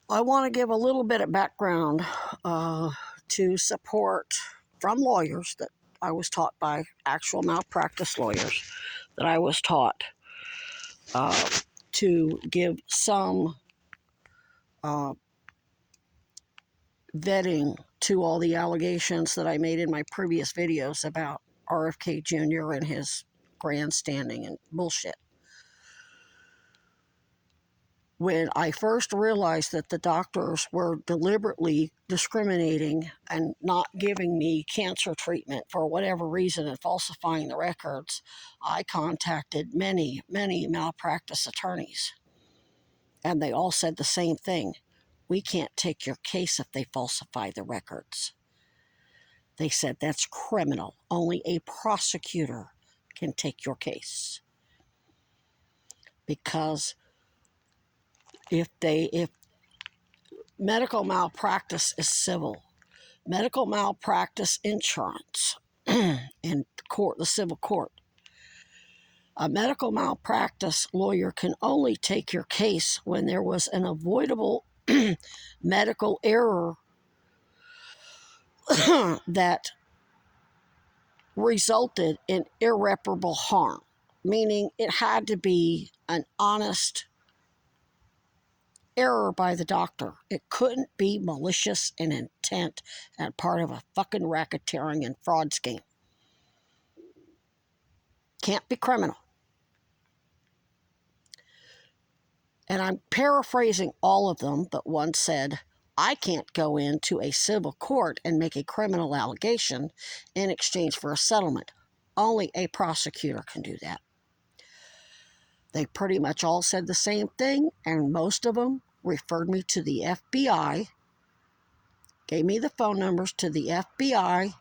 I want to give a little bit of background to support from lawyers that I was taught by, actual malpractice lawyers that I was taught uh, to give some uh, vetting to all the allegations that I made in my previous videos about RFK Jr. and his grandstanding and bullshit. When I first realized that the doctors were deliberately discriminating and not giving me cancer treatment for whatever reason and falsifying the records, I contacted many, many malpractice attorneys. And they all said the same thing. We can't take your case if they falsify the records. They said that's criminal. Only a prosecutor can take your case. Because if medical malpractice is civil, medical malpractice insurance in court, the civil court. A medical malpractice lawyer can only take your case when there was an avoidable medical error that resulted in irreparable harm, meaning it had to be an honest error by the doctor. It couldn't be malicious in intent and part of a fucking racketeering and fraud scheme. Can't be criminal. And I'm paraphrasing all of them, but one said, I can't go into a civil court and make a criminal allegation in exchange for a settlement. Only a prosecutor can do that. They pretty much all said the same thing, and most of them referred me to the FBI, gave me the phone numbers to the FBI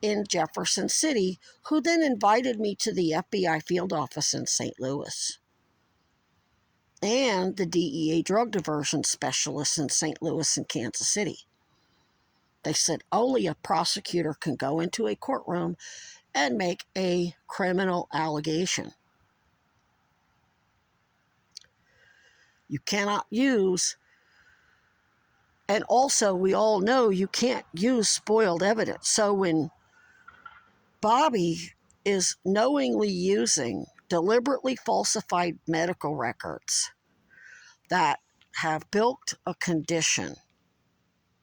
in Jefferson City, who then invited me to the FBI field office in St. Louis and the DEA drug diversion specialists in St. Louis and Kansas City. They said only a prosecutor can go into a courtroom and make a criminal allegation. You cannot use, and also we all know you can't use spoiled evidence. So when Bobby is knowingly using deliberately falsified medical records that have built a condition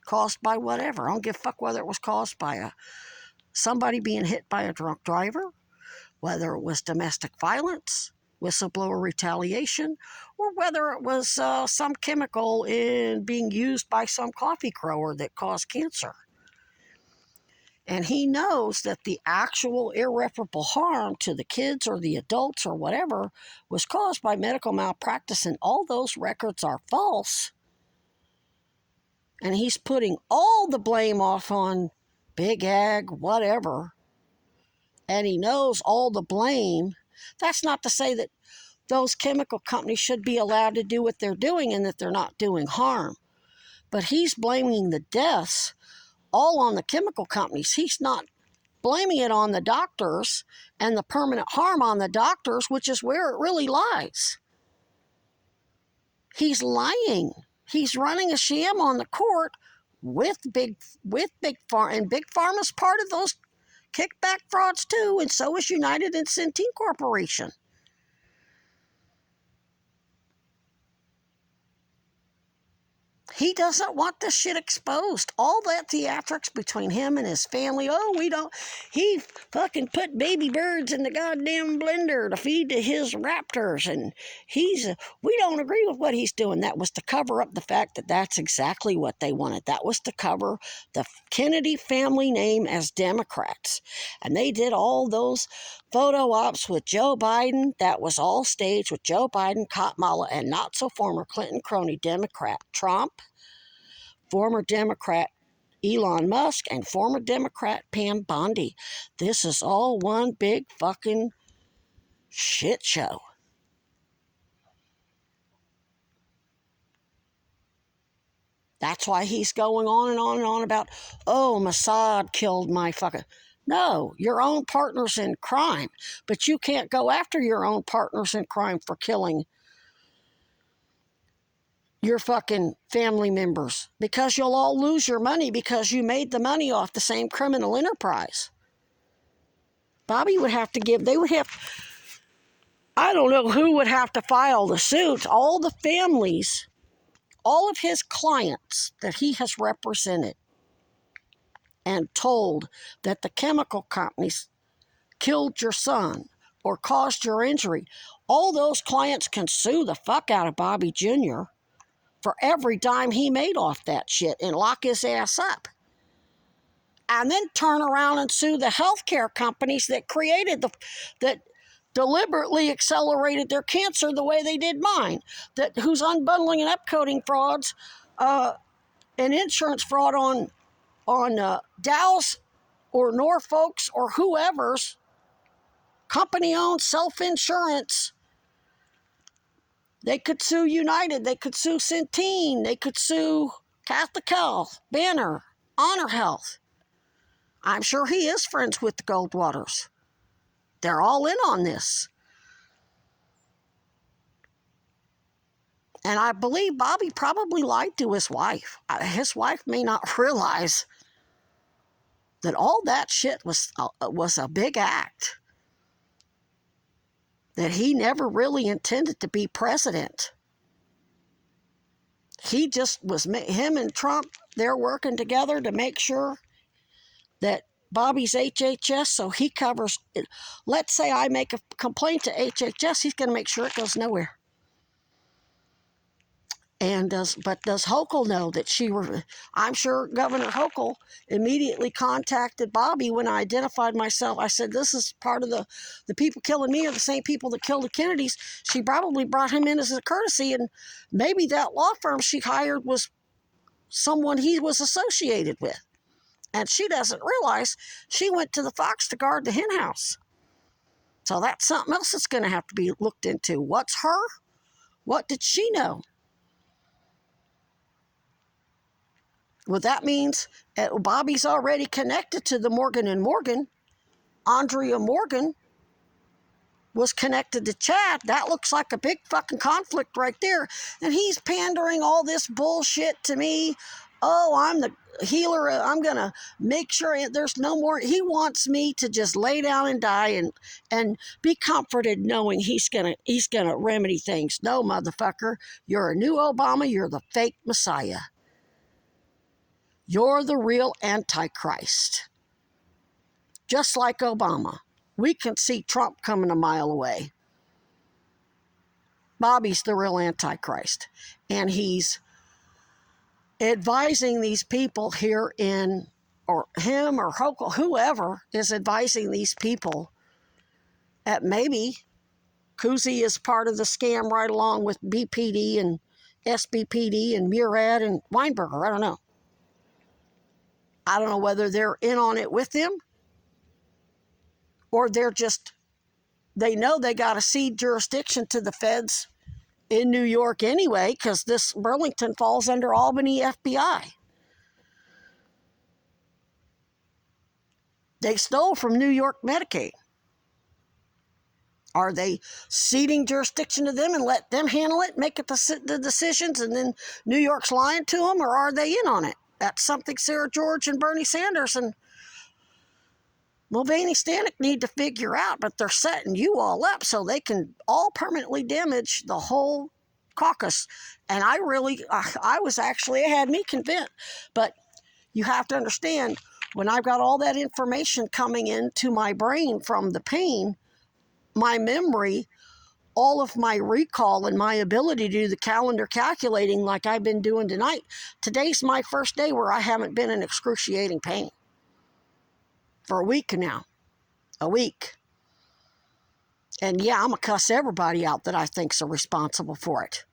caused by whatever. I don't give a fuck whether it was caused by somebody being hit by a drunk driver, whether it was domestic violence, whistleblower retaliation, or whether it was some chemical in being used by some coffee grower that caused cancer. And he knows that the actual irreparable harm to the kids or the adults or whatever was caused by medical malpractice, and all those records are false. And he's putting all the blame off on Big Ag, whatever. And he knows all the blame. That's not to say that those chemical companies should be allowed to do what they're doing and that they're not doing harm. But he's blaming the deaths all on the chemical companies. He's not blaming it on the doctors and the permanent harm on the doctors, which is where it really lies. He's lying. He's running a sham on the court with big pharma, and big pharma's part of those kickback frauds too, and so is United and Centene Corporation. He doesn't want this shit exposed. All that theatrics between him and his family. Oh, he fucking put baby birds in the goddamn blender to feed to his raptors. And we don't agree with what he's doing. That was to cover up the fact that that's exactly what they wanted. That was to cover the Kennedy family name as Democrats. And they did all those photo ops with Joe Biden. That was all staged with Joe Biden, Kamala, and not so former Clinton crony Democrat Trump, former Democrat Elon Musk, and former Democrat Pam Bondi. This is all one big fucking shit show. That's why he's going on and on and on about, oh, Mossad killed my fucking... No, your own partners in crime. But you can't go after your own partners in crime for killing your fucking family members, because you'll all lose your money because you made the money off the same criminal enterprise. Bobby would have to give, they would have, I don't know who would have to file the suit. All the families, all of his clients that he has represented and told that the chemical companies killed your son or caused your injury, all those clients can sue the fuck out of Bobby Jr. for every dime he made off that shit and lock his ass up. And then turn around and sue the healthcare companies that created that deliberately accelerated their cancer the way they did mine, who's unbundling and upcoding frauds and insurance fraud on Dow's or Norfolk's or whoever's company-owned self-insurance. They could sue United, they could sue Centene, they could sue Catholic Health, Banner, Honor Health. I'm sure he is friends with the Goldwaters. They're all in on this. And I believe Bobby probably lied to his wife. His wife may not realize that all that shit was a big act. That he never really intended to be president. He just was, him and Trump, they're working together to make sure that Bobby's HHS, so he covers, let's say I make a complaint to HHS, he's going to make sure it goes nowhere. And does Hochul know that I'm sure Governor Hochul immediately contacted Bobby when I identified myself. I said, this is part of the people killing me are the same people that killed the Kennedys. She probably brought him in as a courtesy, and maybe that law firm she hired was someone he was associated with. And she doesn't realize she went to the Fox to guard the hen house. So that's something else that's going to have to be looked into. What's her? What did she know? Well, that means Bobby's already connected to the Morgan & Morgan. Andrea Morgan was connected to Chad. That looks like a big fucking conflict right there. And he's pandering all this bullshit to me. Oh, I'm the healer. I'm going to make sure there's no more. He wants me to just lay down and die and be comforted knowing he's going to remedy things. No, motherfucker. You're a new Obama. You're the fake Messiah. You're the real Antichrist. Just like Obama. We can see Trump coming a mile away. Bobby's the real Antichrist. And he's advising these people here or him or Hochul, whoever is advising these people that maybe Cousy is part of the scam right along with BPD and SBPD and Murad and Weinberger. I don't know. I don't know whether they're in on it with them or they know they got to cede jurisdiction to the feds in New York anyway, because this Burlington falls under Albany FBI. They stole from New York Medicaid. Are they ceding jurisdiction to them and let them handle it, make it the decisions, and then New York's lying to them, or are they in on it? That's something Sarah George and Bernie Sanders and Mulvaney Stanek need to figure out, but they're setting you all up so they can all permanently damage the whole caucus. And it had me convinced. But you have to understand, when I've got all that information coming into my brain from the pain, my memory, all of my recall and my ability to do the calendar calculating like I've been doing tonight. Today's my first day where I haven't been in excruciating pain. For a week now. A week. And yeah, I'm going to cuss everybody out that I think's responsible for it.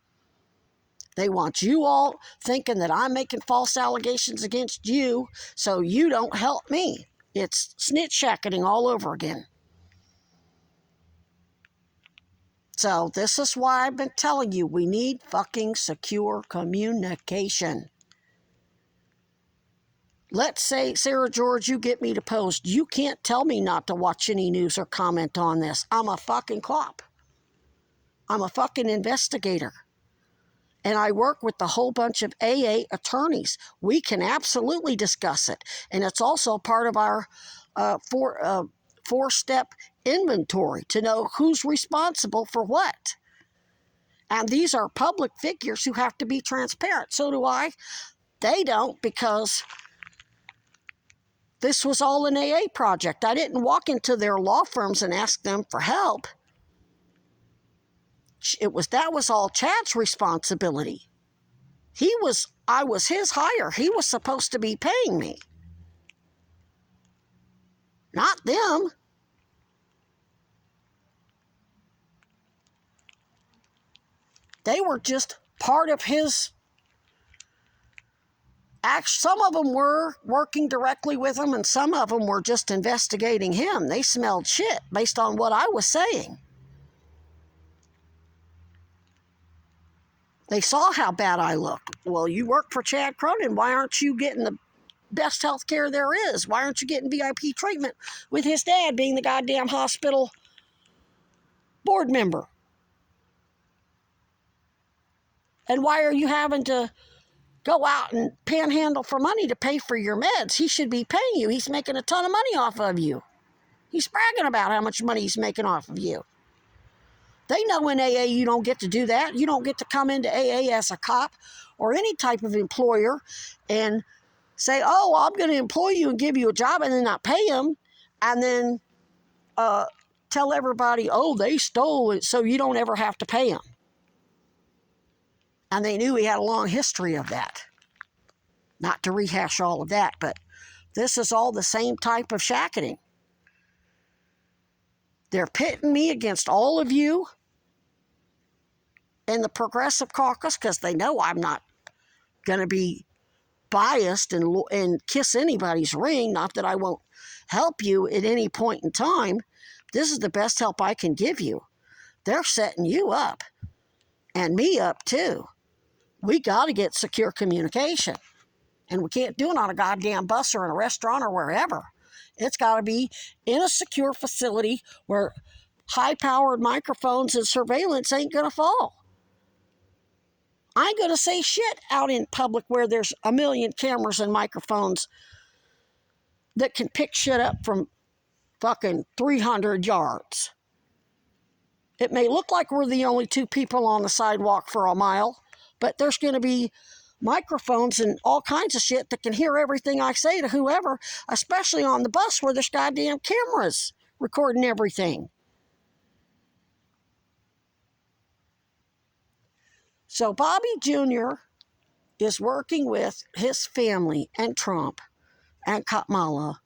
They want you all thinking that I'm making false allegations against you so you don't help me. It's snitch shacketing all over again. So this is why I've been telling you we need fucking secure communication. Let's say, Sarah George, you get me deposed. You can't tell me not to watch any news or comment on this. I'm a fucking cop. I'm a fucking investigator. and I work with a whole bunch of AA attorneys. We can absolutely discuss it. And it's also part of our four-step inventory to know who's responsible for what. And these are public figures who have to be transparent. So do I. They don't, because this was all an AA project. I didn't walk into their law firms and ask them for help. That was all Chad's responsibility. I was his hire. He was supposed to be paying me, not them. They were just part of his act. Some of them were working directly with him, and some of them were just investigating him. They smelled shit based on what I was saying. They saw how bad I looked. Well, you work for Chad Cronin. Why aren't you getting the best health care there is? Why aren't you getting VIP treatment with his dad being the goddamn hospital board member? And why are you having to go out and panhandle for money to pay for your meds? He should be paying you. He's making a ton of money off of you. He's bragging about how much money he's making off of you. They know in AA you don't get to do that. You don't get to come into AA as a cop or any type of employer and say, oh, I'm going to employ you and give you a job, and then not pay them, and then tell everybody, oh, they stole it, so you don't ever have to pay them. And they knew he had a long history of that. Not to rehash all of that, but this is all the same type of shacketing. They're pitting me against all of you in the Progressive Caucus because they know I'm not going to be biased and kiss anybody's ring. Not that I won't help you at any point in time. This is the best help I can give you. They're setting you up and me up too. We got to get secure communication, and we can't do it on a goddamn bus or in a restaurant or wherever. It's got to be in a secure facility where high-powered microphones and surveillance ain't going to fall. I ain't going to say shit out in public where there's a million cameras and microphones that can pick shit up from fucking 300 yards. It may look like we're the only two people on the sidewalk for a mile, but there's going to be microphones and all kinds of shit that can hear everything I say to whoever, especially on the bus where there's goddamn cameras recording everything. So Bobby Jr. is working with his family and Trump and Kamala